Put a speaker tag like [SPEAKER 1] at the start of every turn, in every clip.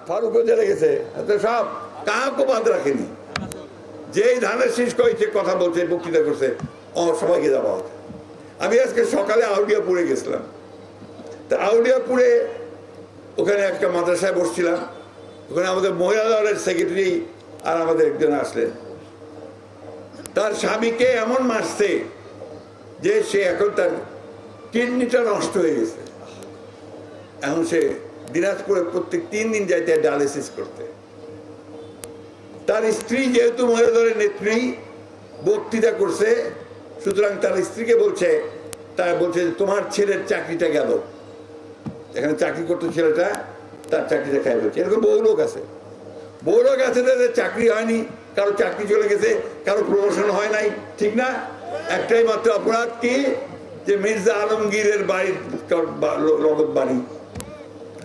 [SPEAKER 1] ফারুকও জেলে গেছে, সব কাউকে বাদ রাখেনি। যেই ধানের শীষ কয়েছে, কথা বলছে, বক্তৃতা করছে, সবাইকে যাওয়া হতো। আমি আজকে সকালে আউলিয়াপুরে গেছিলাম। তা আউলিয়াপুরে ওখানে একটা মাদ্রাসায় বসছিলাম। ওখানে আমাদের মহিলা দলের সেক্রেটারি আর আমাদের একজন আসলেন। তার স্বামীকে এমন মারছে যে সে এখন তার কিডনিটা নষ্ট হয়ে গেছে। এখন সে দিনাজপুরে প্রত্যেক 3 দিন যাইতে ডায়ালিসিস করতে। তার স্ত্রী যেহেতু মহিলা দলের নেত্রী, বক্তৃতা করছে, সুতরাং তার স্ত্রীকে বলছে, তার বলছে তোমার ছেলের চাকরিটা গেল। এখানে চাকরি করতো ছেলেটা, তার চাকরিটা খাই ফেলছে। এরকম বহু লোক আছে, বহু লোক আছে তাদের চাকরি হয়নি, কারো চাকরি চলে গেছে, কারো প্রমোশন হয় নাই, ঠিক না? একটাই মাত্র অপরাধ কি, যে মির্জা আলমগীরের বাড়ির লগত বাড়ি,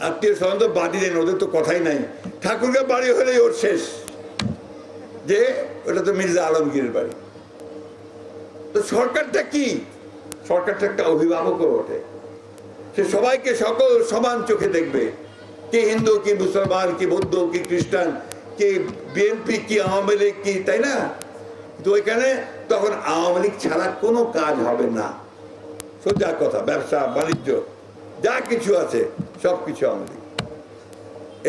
[SPEAKER 1] আত্মীয় স্বজন তো বাড়ি দেন, ওদের তো কথাই নাই। ঠাকুরগাঁ বাড়ি হলেই ওর শেষ, যে ওটা তো মির্জা আলমগীরের বাড়ি। তো সরকারটা কি? সরকারটা একটা অভিভাবকও ওঠে। সে সবাইকে সকল সমান চোখে দেখবে, কি হিন্দু, কি মুসলমান, কি বৌদ্ধ, কি খ্রিস্টান, কি বিএনপি, কি আওয়ামী লীগ, কি, তাই না? তো ওইখানে তখন আওয়ামী লীগ ছাড়া কোনো কাজ হবে না। সোজা কথা, ব্যবসা বাণিজ্য যা কিছু আছে সবকিছু আওয়ামী লীগ।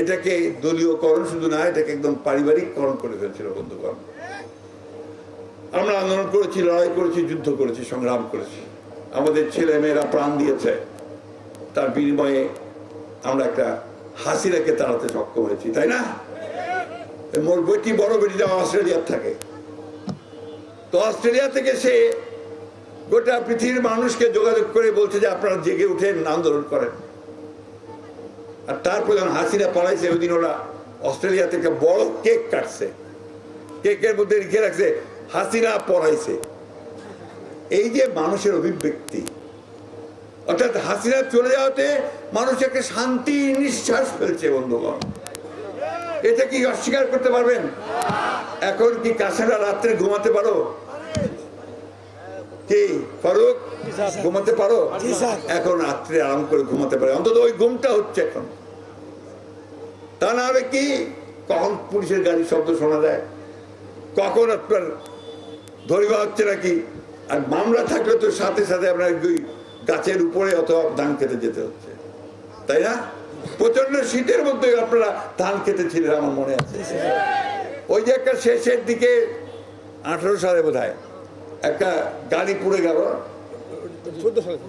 [SPEAKER 1] এটাকে দলীয়করণ শুধু না, এটাকে একদম পারিবারিককরণ করে ফেলছিল বন্ধুগণ। আমরা আন্দোলন করেছি, লড়াই করেছি, যুদ্ধ করেছি, সংগ্রাম করেছি, আমাদের ছেলে মেয়েরা প্রাণ দিয়েছে। তার বিনিময়ে আমরা একটা হাসিনাকে তাড়াতে সক্ষম হয়েছি, তাই না? মোর বেটি, বড় বেটিটা অস্ট্রেলিয়ার থাকে। তো অস্ট্রেলিয়া থেকে সে গোটা পৃথিবীর মানুষকে যোগাযোগ করে বলছে যে আপনারা জেগে উঠেন, আন্দোলন করেন। আর তারপর যখন হাসিনা পালাইছে, ওই দিন ওরা অস্ট্রেলিয়া থেকে বড় কেক কাটছে, কেকের মধ্যে লিখে রাখছে হাসিনা পড়াইছে। এই যে মানুষের অভিব্যক্তি, অর্থাৎ হাসিনা চলে যাওয়াতে মানুষ একটা শান্তি নিঃশ্বাস ফেলছে বন্ধুগণ। এটা কি অস্বীকার করতে পারবেন? এখন কি কাছেরা রাত্রে ঘুমাতে পারো? কি ফারুক, ঘুমাতে পারো? এখন রাত্রে আরাম করে ঘুমাতে পারে, অন্তত ওই ঘুমটা হচ্ছে এখন। তা না হলে কি, কখন পুলিশের গাড়ির শব্দ শোনা যায়, কখন আপনার ধরিবা হচ্ছে নাকি। আর মামলা থাকলে তো সাথে সাথে আপনার গাছের উপরে অথবা ধান খেতে যেতে হচ্ছে, তাই না? প্রচন্ড শীতের মধ্যে আপনারা ধান খেতে ছিলেন, আমার মনে আছে। ওই যে একটা শেষের দিকে 18 সালে বোধ হয় একটা গাড়ি পুড়ে গেল,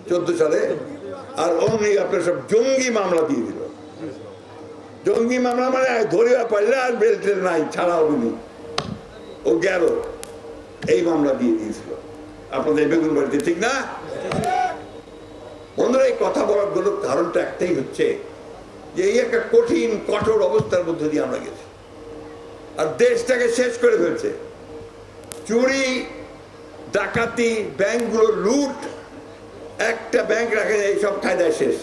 [SPEAKER 1] 14 সালে। আর অমনি আপনার সব জঙ্গি মামলা দিয়ে দিল। জঙ্গি মামলা মানে ধরিবা পারলে আর বেল্টের নাই, ছাড়া হবেনি, ও গেল, এই মামলা দিয়ে দিয়েছিল আপনাদের বেগুন বাড়িতে, ঠিক না? বন্ধুরা, এই কথা বলার কারণটা একটাই হচ্ছে যে এই একটা কঠিন কঠোর অবস্থার মধ্যে দিয়ে আমরা গেছি, আর দেশটাকে শেষ করে ফেলছে। চুরি, ডাকাতি, ব্যাংকগুলো লুট, একটা ব্যাংক রাখে, এই সব কায়দায় শেষ।